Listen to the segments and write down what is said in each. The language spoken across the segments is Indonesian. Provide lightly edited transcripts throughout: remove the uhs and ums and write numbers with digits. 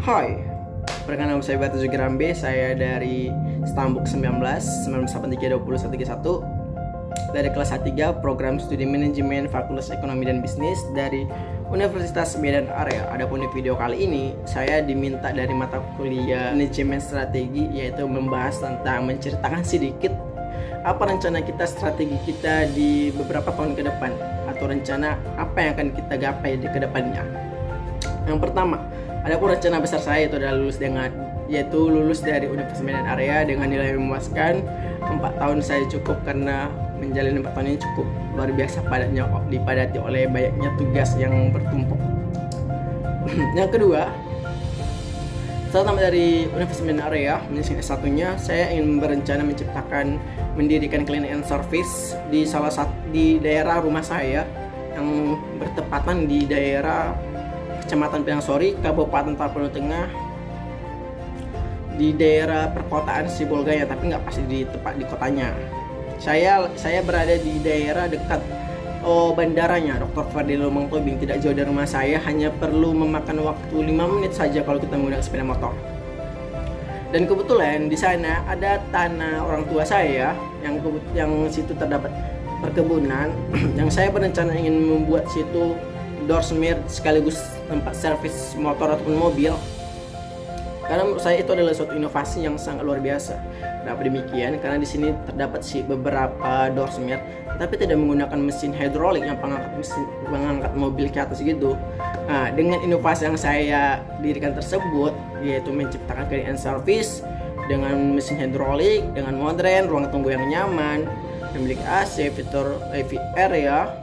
Hai, perkenalkan nama saya Batu Zugirambe. Saya dari Stambuk 1983201131 dari kelas A3 Program Studi Manajemen Fakultas Ekonomi dan Bisnis dari Universitas Medan Area. Adapun di video kali ini saya diminta dari mata kuliah Manajemen Strategi, yaitu membahas tentang menceritakan sedikit apa rencana kita, strategi kita di beberapa tahun ke depan, atau rencana apa yang akan kita gapai di kedepannya. Yang pertama, adapun rencana besar saya itu adalah lulus dari Universitas Medan Area dengan nilai memuaskan. 4 tahun saya cukup, karena menjalani 4 tahun ini cukup luar biasa padatnya, dipadati oleh banyaknya tugas yang bertumpuk. Yang kedua, setelah tamat dari Universitas Medan Area, menyelesaikan S1-nya, saya ingin berencana mendirikan klinik and service di di daerah rumah saya yang bertepatan di daerah Kecamatan Pinangsori, Kabupaten Tapanuli Tengah, di daerah perkotaan Sibolga, tapi nggak pasti di tepat di kotanya. Saya berada di daerah dekat bandaranya Dr. Fardil Lumang Tobing, tidak jauh dari rumah saya, hanya perlu memakan waktu 5 menit saja kalau kita menggunakan sepeda motor. Dan kebetulan di sana ada tanah orang tua saya yang situ terdapat perkebunan yang saya berencana ingin membuat situ doorsmith sekaligus tempat servis motor ataupun mobil, karena menurut saya itu adalah suatu inovasi yang sangat luar biasa. Kenapa demikian? Karena di sini terdapat beberapa doorsmith, tapi tidak menggunakan mesin hidrolik yang mengangkat mobil ke atas gitu. Nah, dengan inovasi yang saya dirikan tersebut, yaitu menciptakan klinik and service dengan mesin hidrolik, dengan modern, ruang tunggu yang nyaman, memiliki AC, fitur AV area,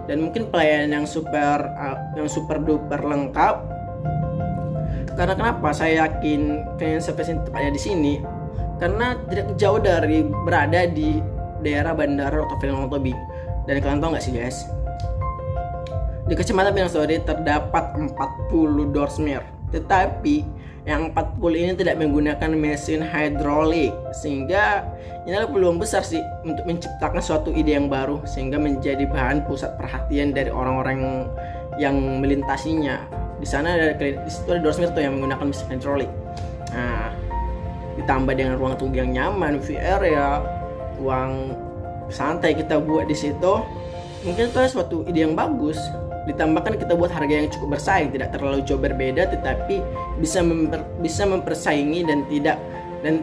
dan mungkin pelayanan yang super duper lengkap. Karena kenapa saya yakin klinik service tepatnya di sini? Karena tidak jauh dari berada di daerah Bandara Dr. Fardil Lumang Tobing. Dan kalian tahu nggak sih guys, di Kecamatan Pinangsori terdapat 40 doorsmith, tetapi yang 40 ini tidak menggunakan mesin hidrolik, sehingga ini adalah peluang besar sih untuk menciptakan suatu ide yang baru sehingga menjadi bahan pusat perhatian dari orang-orang yang melintasinya. Di sana ada doorsmith yang menggunakan mesin hidrolik. Nah, ditambah dengan ruang tunggu yang nyaman, view area, ruang santai kita buat di situ, mungkin itu adalah suatu ide yang bagus. Ditambahkan kita buat harga yang cukup bersaing, tidak terlalu jauh berbeda, tetapi bisa mempersaingi dan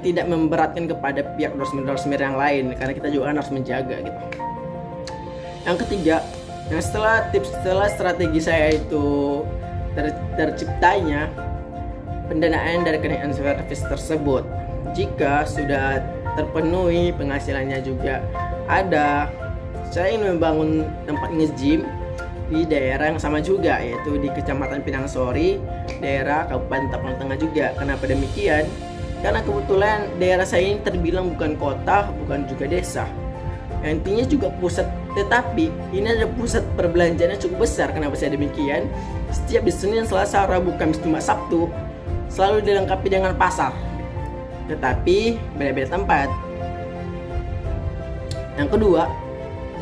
tidak memberatkan kepada pihak doorsmith yang lain, karena kita juga harus menjaga gitu. Yang ketiga, yang setelah strategi saya itu terciptanya pendanaan dari klinik and service tersebut, jika sudah terpenuhi, penghasilannya juga ada, saya ingin membangun tempat nge-gym di daerah yang sama juga, yaitu di Kecamatan Pinangsori, daerah Kabupaten Tapanuli Tengah juga. Kenapa demikian? Karena kebetulan daerah saya ini terbilang bukan kota, bukan juga desa, intinya juga pusat, tetapi ini ada pusat perbelanjaannya cukup besar. Kenapa saya demikian? Setiap di Senin, Selasa, Rabu, Kamis, Jumat, Sabtu selalu dilengkapi dengan pasar, tetapi beda-beda tempat. Yang kedua,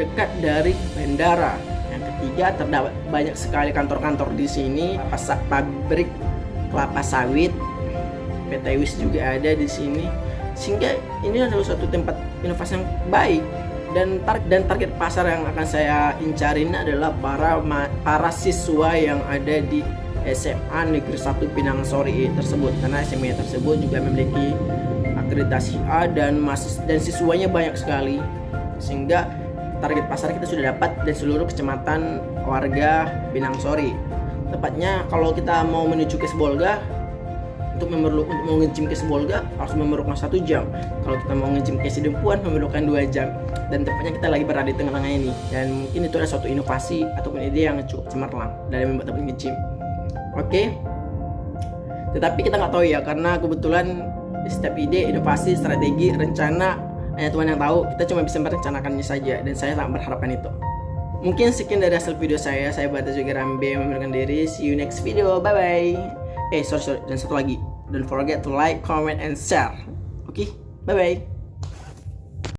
dekat dari bandara. Yang ketiga, terdapat banyak sekali kantor-kantor di sini, pabrik kelapa sawit, PT WIS juga ada di sini, sehingga ini adalah suatu tempat inovasi yang baik. Dan target pasar yang akan saya incarin adalah para siswa yang ada di SMA Negeri 1 Pinangsori tersebut, karena SMA tersebut juga memiliki akreditasi A dan siswanya banyak sekali, sehingga target pasar kita sudah dapat dari seluruh kecamatan warga Pinangsori. Tepatnya kalau kita mau menuju ke Sibolga, untuk mau nge-gym ke Sibolga harus memerlukan 1 jam. Kalau kita mau nge-gym ke Sidempuan memerlukan 2 jam. Dan tepatnya kita lagi berada di tengah-tengah ini. Dan mungkin itu adalah suatu inovasi ataupun ide yang cukup cemerlang dalam membuat tempat nge-gym. Oke. Tetapi kita nggak tahu ya, karena kebetulan setiap ide, inovasi, strategi, rencana hanya Tuhan yang tahu. Kita cuma bisa merencanakannya saja, dan saya sangat berharapan itu. Mungkin sekian dari hasil video saya. Saya Batu Zugirambe memiliki diri. See you next video. Bye bye. Sorry, dan satu lagi, don't forget to like, comment, and share. Oke, bye bye.